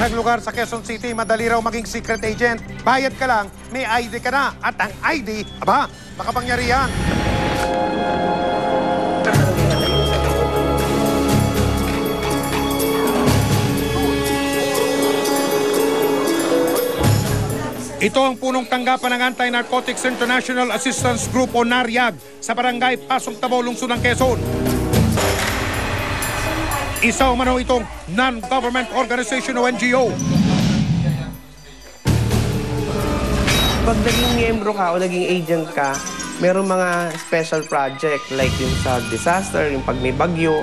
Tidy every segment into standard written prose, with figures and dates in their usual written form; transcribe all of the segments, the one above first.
isang lugar sa Quezon City, madali raw maging secret agent. Bayad ka lang, may ID ka na. At ang ID, aba, makapangyarihan. Ito ang punong tanggapan ng Anti-Narcotics International Assistance Group o NARIAG sa barangay Pasong Tabo, lungsod ng Quezon. Isa umano itong non-government organization o NGO. Pag naging miyembro ka o naging agent ka, merong mga special project like yung sa disaster, yung pag may bagyo,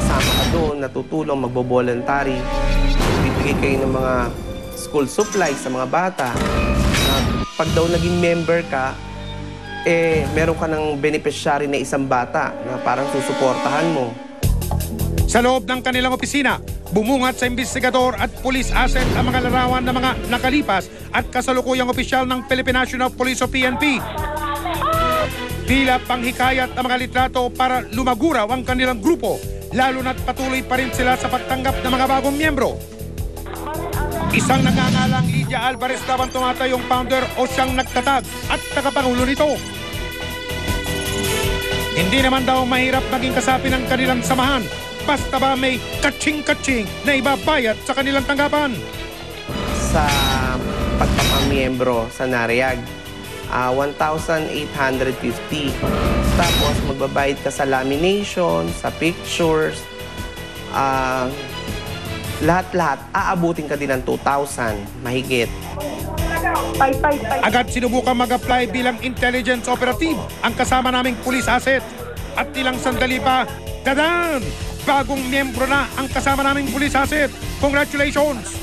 kasama ka doon, natutulong, magbo-voluntary. Bibigay kayo ng mga school supplies sa mga bata. Pag daw naging member ka, meron ka ng beneficiary na isang bata na parang susuportahan mo. Sa loob ng kanilang opisina, bumungat sa investigador at police asset ang mga larawan ng mga nakalipas at kasalukuyang opisyal ng Philippine National Police o PNP. Tila panghikayat ang mga litrato para lumaguraw ang kanilang grupo, lalo na't patuloy pa rin sila sa pagtanggap ng mga bagong miyembro. Isang nagngangalang Lydia Alvarez daw ang tumatayong founder o siyang nagtatag at tagapangulo nito. Hindi naman daw mahirap maging kasapi ng kanilang samahan, basta ba may kaching-kaching na ibabayad sa kanilang tanggapan. Sa pagpapamiyembro sa NARIAG, 1,850. Tapos magbabayad ka sa lamination, sa pictures, lahat-lahat, aabutin ka din ng 2,000, mahigit. Agad sinubukan mag-apply bilang intelligence operative ang kasama naming police asset. At ilang sandali pa, dadan! Bagong miyembro na ang kasama naming police asset. Congratulations!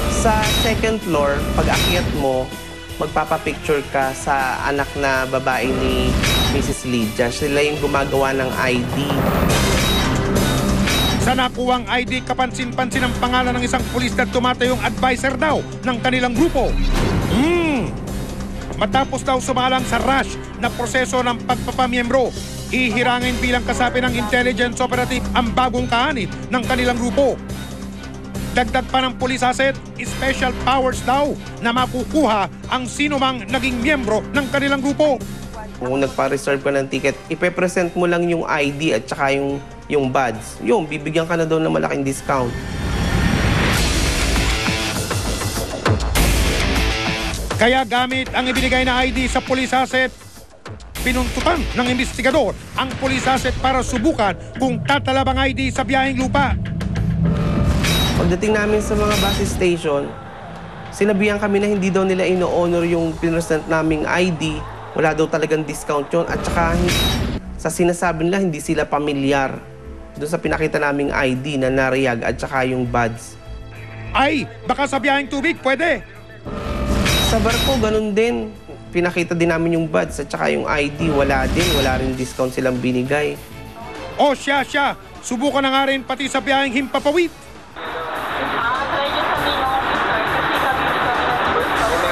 Sa second floor, pag akyat mo, magpapapicture ka sa anak na babae ni Mrs. Lydia. Sila yung gumagawa ng ID. Sa nakuwang ID, kapansin-pansin ang pangalan ng isang pulis na tumatayong advisor daw ng kanilang grupo. Matapos daw sumalang sa rush na proseso ng pagpapamiyembro, ihirangin bilang kasapi ng intelligence operative ang bagong kaanib ng kanilang grupo. Dagdag pa ng police asset, special powers daw na makukuha ang sinumang naging miyembro ng kanilang grupo. Kung nagpa-reserve ka ng ticket, ipe-present mo lang yung ID at saka yung badge. Yung, bibigyan ka na daw ng malaking discount. Kaya gamit ang ibinigay na ID sa police asset, pinuntutan ng investigador ang police asset para subukan kung tatalab ang ID sa biyaheng lupa. Pagdating namin sa mga bus station, sinabihan kami na hindi daw nila ino-honor yung pinresent naming ID. Wala daw talagang discount yun. At saka sa sinasabi nila, hindi sila pamilyar doon sa pinakita naming ID na NARIAG at saka yung badge. Ay, baka sa biyaheng tubig, pwede. Sa barko, ganun din. Pinakita din namin yung badge at saka yung ID. Wala din. Wala rin discount silang binigay. O siya. Subukan na nga rin pati sa biyaheng Himpapawid. Try nyo sa main office, sir. Kasi nabili kami ng discount.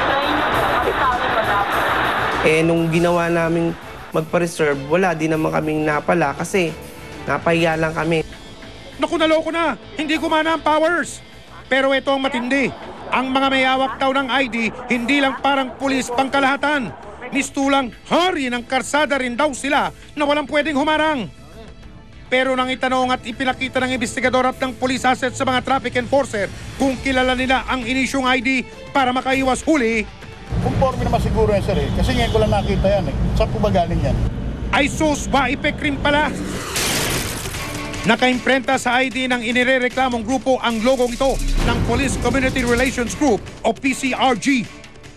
Try nyo po. Kasi sa amin wala po. Nung ginawa namin magpa-reserve, wala din naman kaming napala kasi napahiya lang kami. Naku, naloko na. Hindi gumana ang powers. Pero ito ang matindi. Ang mga may hawak daw ng ID, hindi lang parang pulis pangkalahatan. Mistulang hari ng karsada rin daw sila na walang pwedeng humarang. Pero nang itanong at ipinakita ng investigador at ng police asset sa mga traffic enforcer kung kilala nila ang inisyong ID para makaiwas huli, Conforme naman siguro yan, sir, eh. Kasi ngayon ko lang nakita yan, eh. Saan po ba galing yan? ay sus, waipek rin pala. Nakaimprenta sa ID ng inirereklamong grupo ang logong ito ng Police Community Relations Group o PCRG.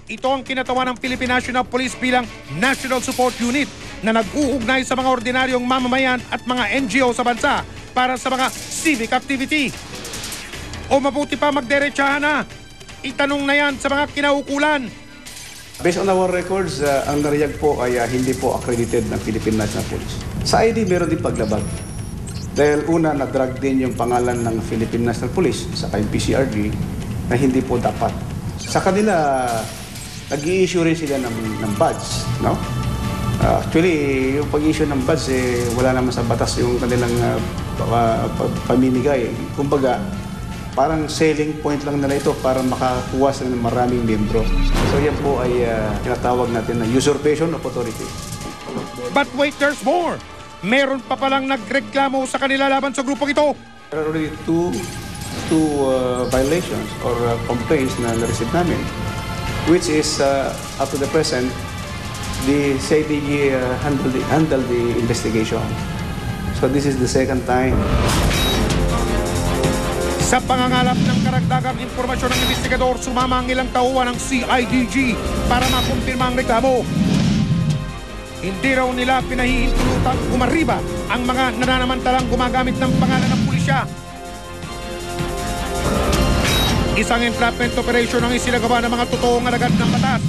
Ito ang kinatawa ng Philippine National Police bilang National Support Unit na nag-uugnay sa mga ordinaryong mamamayan at mga NGO sa bansa para sa mga civic activity. O mabuti pa magderechahan na. Itanong na yan sa mga kinaukulan. Based on our records, ang NARIAG po ay hindi po accredited ng Philippine National Police. Sa ID, meron din paglabag. Dahil una, na-drag din yung pangalan ng Philippine National Police sa yung PCRG na hindi po dapat. Sa kanila, nag-i-issue rin sila ng badge, no? Actually, yung pag-issue ng badge, wala naman sa batas yung kanilang pamimigay. Kumbaga, parang selling point lang nila ito para makakuha sila ng maraming miyembro. So yan po ay tinatawag natin na usurpation of authority. But wait, there's more! Meron pa palang nagreklamo sa kanila laban sa grupong ito. There are already two violations or complaints na na-receive namin, which is up to the present, the CIDG handled the investigation. So this is the second time. Sa pangangalap ng karagdagang impormasyon ng investigador, sumama ang ilang tauhan ng CIDG para makumpirma ang reklamo. Hindi raw nila pinahihintulutang umariba ang mga nananamantalang gumagamit ng pangalan ng pulisya. Isang entrapment operation ang isinagawa ng mga totoong alagad ng batas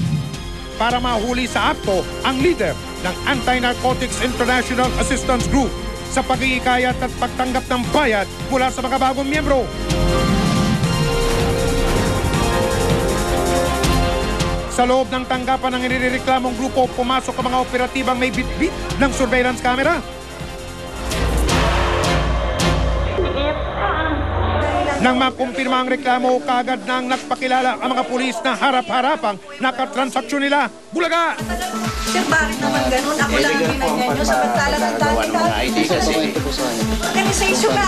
para mahuli sa akto ang leader ng Anti-Narcotics International Assistance Group sa pag-iikayat at pagtanggap ng bayad mula sa mga bagong miyembro. Sa loob ng tanggapan ng inireklamong grupo, pumasok ang mga operatibang may bit-bit ng surveillance camera. Nang makumpirma ang reklamo, kaagad nang nagpakilala ang mga pulis na harap-harapang nakatransaksyon nila. Bulaga! Sir, bakit naman ganun? Ako lang ang ginanyan nyo. Samantalang ang dami-dami. Organisation na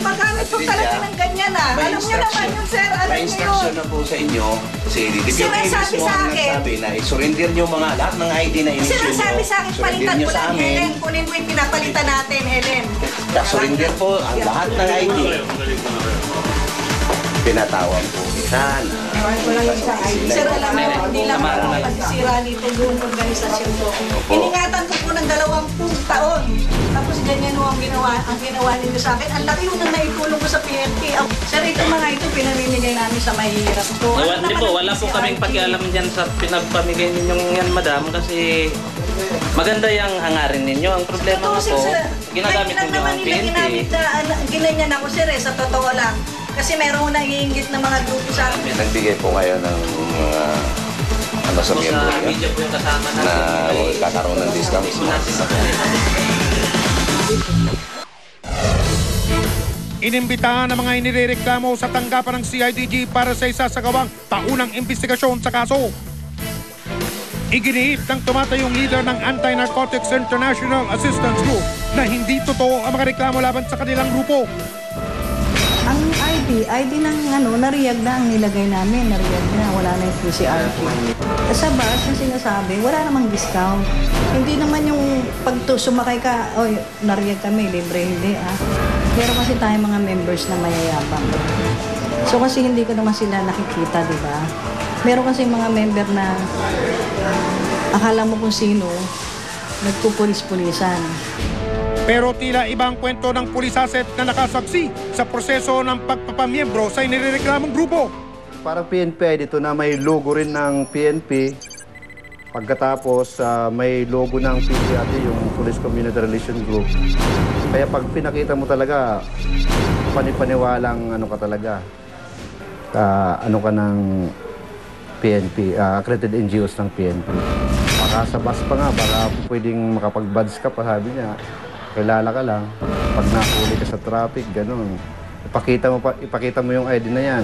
magamit po talaga ng ganyan Alam nyo naman yun, sir. Alam May nyo instruction yun. na po sa inyo. Si DPO Sinasabi mismo sa ang akin. nagsabi na i-surrender nyo lahat ng ID na in-issue nyo. Sinasabi sa akin, Surrender palitan nyo ko sa lang, amin. Helen. Kunin mo yung pinapalitan natin, Helen. Surrender po ang lahat ng ID. Pinatawan po kita na Sir, alam mo, hindi lang ako ang pagsisira nito yung organisasyon ko. Iningatan ko po ng 20 taon. Tapos ganyan ho ang ginawa ninyo sa akin. Ang laki yung nang naitulong ko sa PNP. Sir, ito mga ito pinamimigay namin sa mahihirap ko. Hindi po, wala po kaming pakialam dyan sa pinagpamigay ninyong yan, madam, kasi maganda yung hangarin ninyo. Ang problema nga po, ginagamit ninyo ang PNP. Ginanyan ako, sir, sa totoo lang. Kasi meron na iingit na mga grupo sa akin. nagbigay po kayo ng ano sa miyembro Sa niyo media po yung kasama na natin. kakaroon ng discount. Inimbitahan ang mga inireklamo sa tanggapan ng CIDG para sa isasagawang taunang investigasyon sa kaso. Iginiit ng tumatayong leader ng Anti-Narcotics International Assistance Group na hindi totoo ang mga reklamo laban sa kanilang grupo. Ang ID ng nariyag na ang nilagay namin, nariyag na, wala na yung PCRP. Sa bus na sinasabi, wala namang discount. Hindi naman yung pag sumakay ka, oy, nariyag kami, libre, hindi Pero kasi tayo mga members na mayayabang. So kasi hindi ko naman sila nakikita, di ba? Meron kasi mga member na akala mo kung sino, nagpupulis-pulisan. Pero tila ibang kwento ng pulis asset na nakasaksi sa proseso ng pagpapamiyembro sa inireklamong grupo. Parang PNP dito na may logo rin ng PNP. Pagkatapos may logo ng PCRD, yung Police Community Relation Group. Kaya pag pinakita mo talaga, panipaniwalang ka talaga. Ano ka ng PNP, accredited NGOs ng PNP. Baka sa bus pa nga, baka pwedeng makapag-badge ka pa, sabi niya. Kilala ka lang, pag nahuli ka sa traffic, ganun. Ipakita mo yung ID na yan,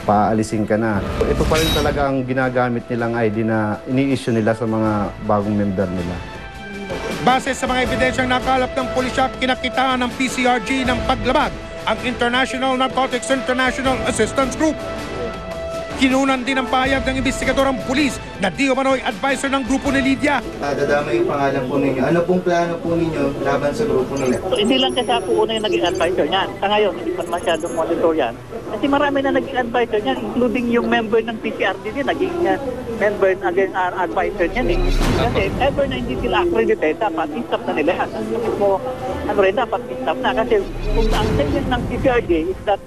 paalisin ka na. Ito pa rin talaga ang ginagamit nilang ID na ini-issue nila sa mga bagong member nila. Base sa mga ebidensyang nakalap ng pulisya, kinakitaan ng PCRG ng paglabag ang International Narcotics International Assistance Group. Kinunan din ang pahayag ng investigador ang pulis na di umano'y advisor ng grupo ni Lydia. Dadama yung pangalan po ninyo. Ano pong plano po ninyo laban sa grupo nila? So, hindi lang kasi ako una yung naging advisor niyan. Sa ngayon, hindi pa masyadong monitor yan. Kasi marami na naging advisor niyan, including yung member ng PCRD din, naging member, naging advisor niyan. Kasi ever na hindi sila accredited, dapat i-stop na nila yan. Dapat i-stop na. Kasi kung ang statement ng PCRD is that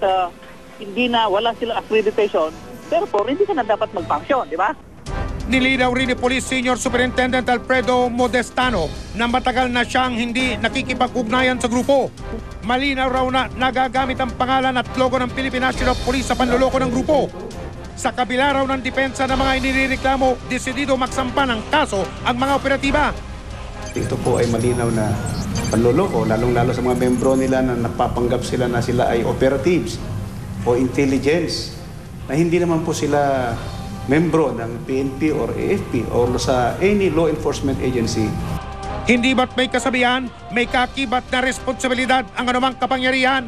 hindi na, wala silang accreditation, therefore, hindi ka na dapat mag-function, di ba? Nilinaw rin ni Police Senior Superintendent Alfredo Modestano na matagal na siyang hindi nakikipag-ugnayan sa grupo. Malinaw raw na nagagamit ang pangalan at logo ng Philippine National Police sa panloloko ng grupo. Sa kabila raw ng depensa ng mga inireklamo, desidido magsampa ng kaso ang mga operatiba. Ito po ay malinaw na panloloko, lalong-lalo sa mga membro nila na napapanggap sila na sila ay operatives o intelligence na hindi naman po sila membro ng PNP or AFP or sa any law enforcement agency. Hindi ba't may kasabihan, may kakibat na responsibilidad ang anumang kapangyarihan?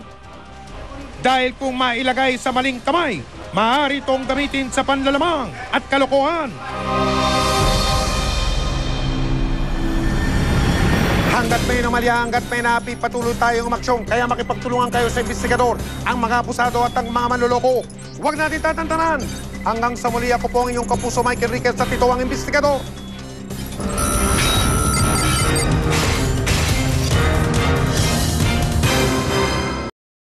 Dahil kung mailagay sa maling kamay, maaari itong gamitin sa panlalamang at kalokohan. Hanggat may anomalya, hanggat may napi, patuloy tayong umaksyon. Kaya makipagtulungan kayo sa investigador, ang mga abusado at ang mga manloloko. Huwag natin tatantanan. Hanggang sa muli, ako po ang inyong kapuso Michael Riquez at ito ang investigador.